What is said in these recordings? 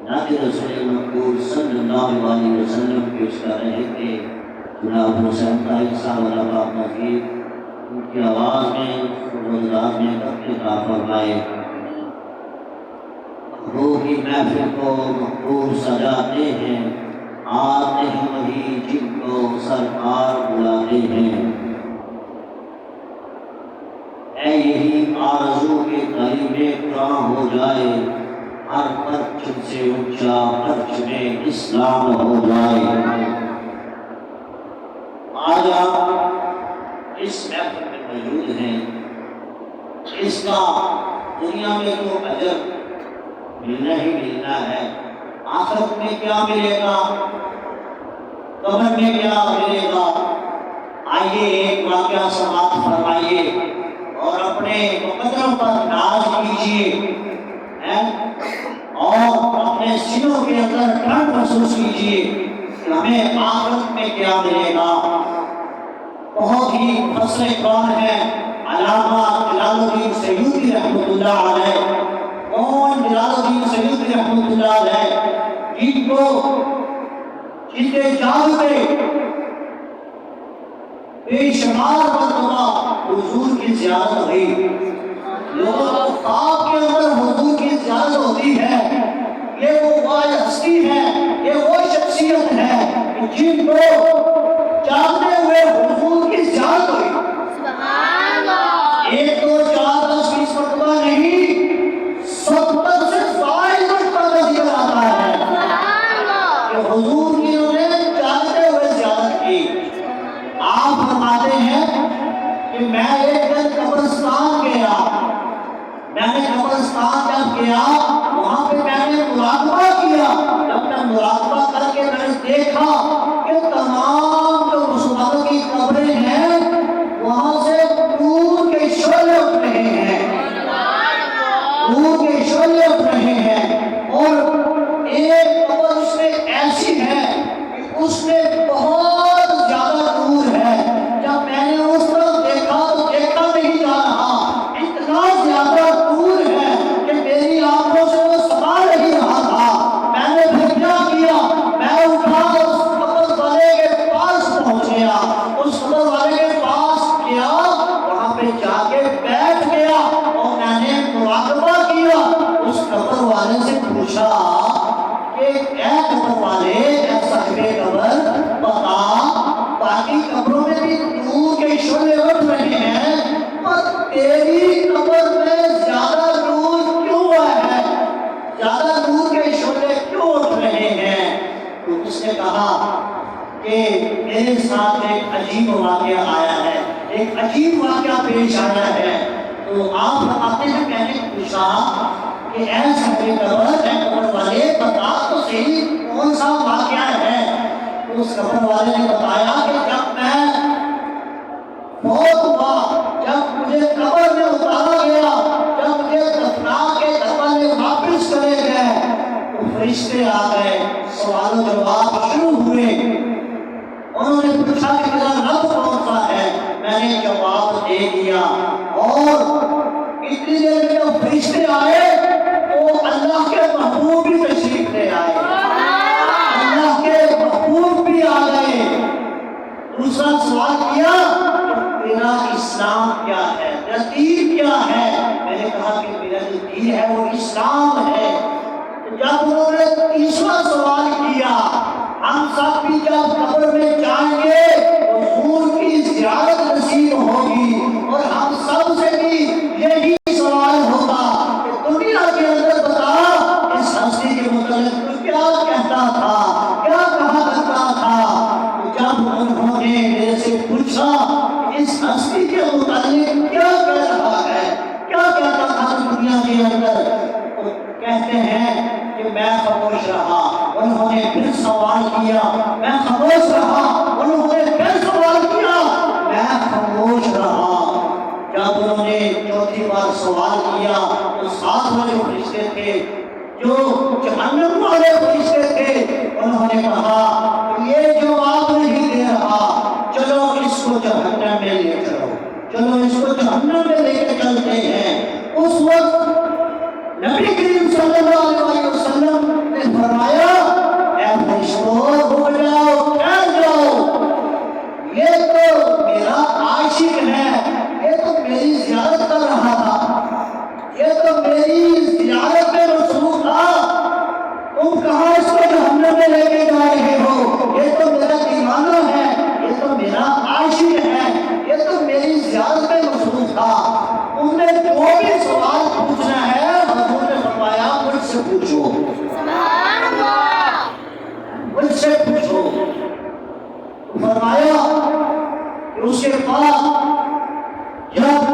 جناب رسول مقبول صلی اللہ علیہ وسلم پیش کر رہے تھے۔ جناب حسین طاہر صاحب علیہ نظیر ان کی آواز میں روزگار میں عطا فرمائے۔ محبوب کی محفل کو مقبول سجاتے ہیں، آتے ہیں وہی جن کو سرکار بلاتے ہیں۔ اے یہی آرزو کے قریب قرآن ہو جائے، ہر پرچم سے اونچا پرچم اسلام ہو جائے۔ آج آپ اس محفل میں موجود ہیں، اس کا دنیا میں تو اجر ملنا ہی ملنا ہے، آخرت میں کیا ملے گا، قبر میں کیا ملے گا۔ آئیے ایک واقعہ سماعت فرمائیے اور اپنے مقدروں پر ناز کیجیے اور اپنے سینوں کے اندر ٹھنڈ محسوس کیجیے کہ ہمیں آخرت میں کیا ملے گا۔ بہت ہی مفسر قرآن ہے علامہ جلال الدین سیوطی رحمۃ اللہ علیہ۔ کون جلال الدین سیوطی رحمۃ اللہ علیہ؟ جن کو جتنے جاگتے بے شمار مرتبہ حضور کی زیارت ہوئی، لوگوں کو خواب کے اندر حضور کی زیارت ہوتی ہے۔ یہ وہ ہستی ہے، یہ وہ شخصیت ہے جن کو جاگتے ہوئے حضور کی زیارت ہوئی۔ سبحان اللہ! ایک دو چار 10 20 مرتبہ نہیں، 70 سے زائد مرتبہ نظر آتا ہے کہ حضور کی انہیں جاگتے ہوئے زیارت کی۔ آپ فرماتے ہیں کہ میں ایک دن قبرستان گیا، میں نے قبرستان جب گیا وہاں پہ میں نے مراقبہ کیا۔ جب میں مراقبہ کر کے میں نے دیکھا کہ تمام جو مسلمانوں کی قبریں ہیں وہاں سے نور کے شعلے اٹھ رہے ہیں، نور کے شعلے اٹھ رہے ہیں، اور ایک قبر اس میں ایسی ہے کہ اس میں بہت زیادہ نور ہے۔ جب میں نے اس طرف دیکھا تو دیکھا نہیں جا رہا، اتنا زیادہ نور ہے کہ میری آنکھوں سے وہ سما نہیں رہا تھا۔ میں نے پھر کیا کیا، میں اٹھا اس قبر والے کے پاس پہنچ گیا، اس قبر والے کے پاس گیا، وہاں پہ جا کے بیٹھ گیا اور میں نے مراقبہ کیا۔ اس قبر والے سے پوچھا کہ اے قبر والے، اے صاحب قبر، بتا باقی قبروں میں بھی نور کے شعلے اٹھ رہے ہیں پر تیری قبر میں زیادہ نور کیوں ہے، زیادہ نور کے شعلے کیوں اٹھ رہے ہیں؟ تو اس نے کہا کہ میرے ساتھ ایک عجیب واقعہ آیا ہے، ایک عجیب واقعہ پیش آیا ہے۔ تو آپ فرماتے ہیں میں نے پوچھا کہ اے صاحب قبر، اے قبر والے، بتا تو صحیح کون سا واقعہ ہے؟ تو اس قبر والے نے بتایا کہ جب میں فوت ہوا، جب مجھے قبر میں اتارا گیا، جب مجھے دفنا کے گھر والے واپس چلے گئے تو فرشتے آ گئے، سوال و جواب شروع ہوئے۔ انہوں نے پوچھا کہ میرا رب کون سا ہے؟ میں نے جواب دے دیا، اور اتنی دیر میں جب فرشتے آئے تو اللہ کے محبوب بھی تشریف لے آئے، اللہ کے محبوب بھی آ گئے۔ دوسرا سوال کیا کہ تیرا اسلام کیا ہے، تیرا دین کیا ہے؟ میں نے کہا کہ میرا جو دین ہے وہ اسلام ہے۔ جب انہوں نے تیسرا سوال کیا، ہم سب بھی جب قبر میں جائیں گے حضور کی زیارت نصیب ہوگی، اور ہم سب سے بھی یہی سوال ہوگا کہ دنیا کے اندر بتا اس ہستی کے متعلق تو کیا کہتا تھا، کیا کہا کرتا تھا؟ جب انہوں نے میرے سے پوچھا اس ہستی کے متعلق کیا کہہ رہا ہے، کیا کہتا تھا دنیا کے اندر، تو کہتے ہیں کہ میں خاموش رہا۔ انہوں نے پھر سوال کیا، میں خاموش رہا۔ انہوں نے پھر سوال کیا، میں خاموش رہا۔ جب انہوں نے چوتھی بار سوال کیا تو ساتھ والے فرشتے تھے جو جہنم والے فرشتے تھے، انہوں نے کہا یہ جواب نہیں دے رہا، چلو اس کو جہنم میں لے چلو، چلو اس کو جہنم میں لے کے چلتے ہیں۔ اس وقت نبی کریم صلی اللہ علیہ وسلم نے لے کے جا رہے ہو، یہ تو میرا دیوانہ ہے، یہ تو میرا عاشق ہے، یہ تو میری زیارت میں مصروف تھا، تم نے جو بھی سوال پوچھنا ہے حضور نے فرمایا مجھ سے پوچھو، سبحان اللہ، مجھ سے پوچھو۔ فرمایا کہ اس کے بعد جب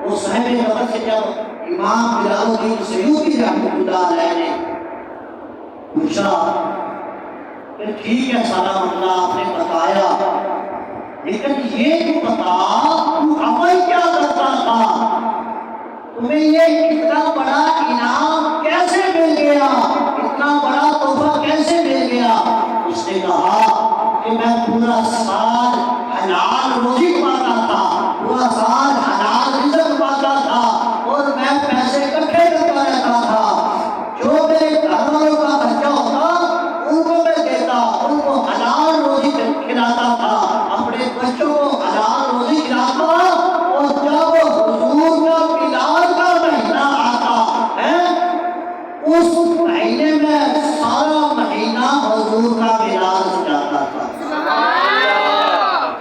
وہ صاحب قبر سے جب امام جلال الدین سیوطی رحمۃ اللہ علیہ نے پوچھا کہ ٹھیک ہے سارا مسئلہ آپ نے بتایا، لیکن یہ تو بتا تو عمل کیا کرتا تھا، تمہیں یہ اتنا بڑا انعام کیسے مل گیا، اتنا بڑا تحفہ کیسے مل گیا؟ اس نے کہا کہ میں پورا سال حلال روزی کماتا تھا، پورا سال حلال رزق کماتا تھا، اور میں پیسے اکٹھے کرتا رہتا تھا، جو میرے گھر والوں کا خرچہ ہوتا ان کو میں دیتا، ان کو حلال روزی کھلاتا تھا، اپنے بچوں کو حلال روزی کھلاتا، اور جب حضور کا میلاد کا مہینہ آتا ہے اس مہینے میں سارا مہینہ حضور کا میلاد سجاتا تھا۔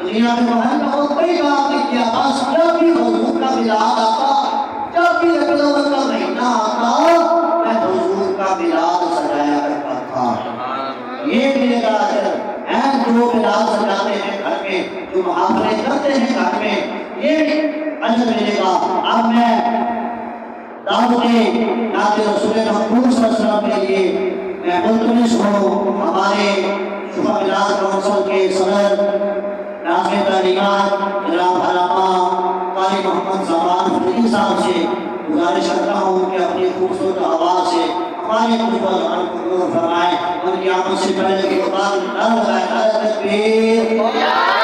دنیا میں محل کا بہت بڑی کام نہیں کیا، بس جب بھی حضور کا میلاد آتا، جب بھی ربیع الاول کا مہینہ آتا، میں حضور کا میلاد سجایا کرتا تھا۔ یہ میرے اجر ہیں جو میلاد سجاتے ہیں گھر میں، جو محافلے کرتے ہیں گھر میں، یہ اجر ملے گا۔ اب میں دعوت نعت رسول مقبول صلی اللہ علیہ وسلم کے لیے میں ملتمس ہوں ہمارے شفا میلاد کونسل کے صدر ناظم تعلیمات جناب علامہ قاری محمد زمان فریدی صاحب سے گزارش کرتا ہوں کہ اپنی خوبصورت آواز سے ہمارے قربان کو نور فرمائیں، ان کی آمد سے پہلے کے بعد نعرہ تکبیر